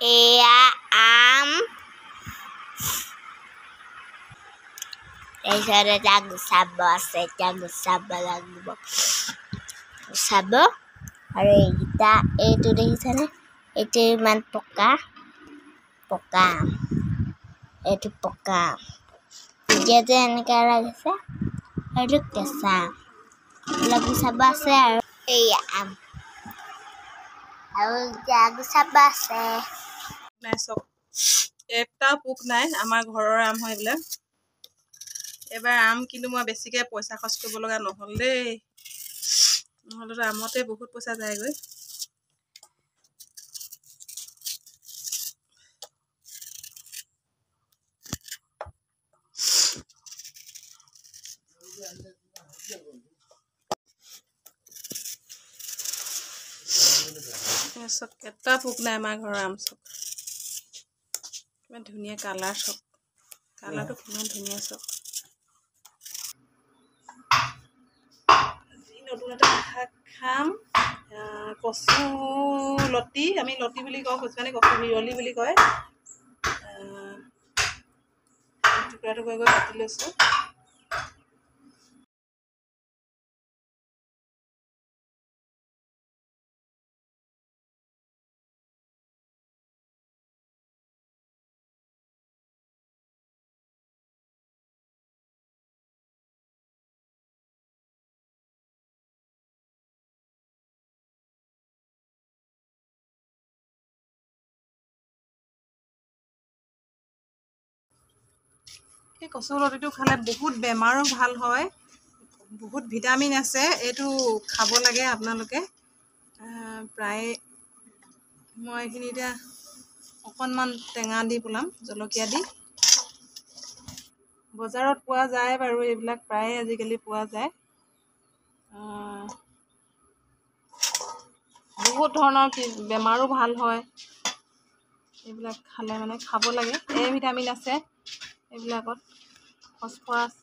এয়া আম এইখানে এটা গুচাব আছে এতিয়া গুচাব লাগিব গুচাব আৰু এইকেইটা এইটো দেখিছেনে এইটো ইমান পকা পকা এইটো পকা এতিয়া যে এনেকৈ লাগিছে এইটো কেঁচা এইবিলাক গুচাব আছে আৰু এয়া আম আৰু এতিয়া গুচাব আছে নাই চব এটা পোক নাই আমাৰ ঘৰৰ আম হয় এইবিলাক এবাৰ আম কিন্তু মই বেছিকৈ পইচা খৰচ কৰিব লগা নহ'ল দেই নহ'লেতো আমতে বহুত পইচা যায়গৈ চব এটা পোক নাই আমাৰ ঘৰৰ আম চব কিমান ধুনীয়া কালাৰ চব কালাৰটো কিমান ধুনীয়া চব আজি নতুন এটা শাক খাম কচু লতি আমি লতি বুলি কওঁ কিছুমানে কচু মিৰলি বুলি কয় টুকুৰা টুকুৰা কৰি কাটি লৈছোঁ এই কচু লতিটো খালে বহুত বেমাৰো ভাল হয় বহুত ভিটামিন আছে এইটো খাব লাগে আপোনালোকে প্ৰায় মই এইখিনি এতিয়া অকণমান টেঙা দি পেলাম জলকীয়া দি বজাৰত পোৱা যায় বাৰু এইবিলাক প্ৰায়ে আজিকালি পোৱা যায় বহুত ধৰণৰ বেমাৰো ভাল হয় এইবিলাক খালে মানে খাব লাগে এ ভিটামিন আছে এইবিলাকত ফচফৰাছ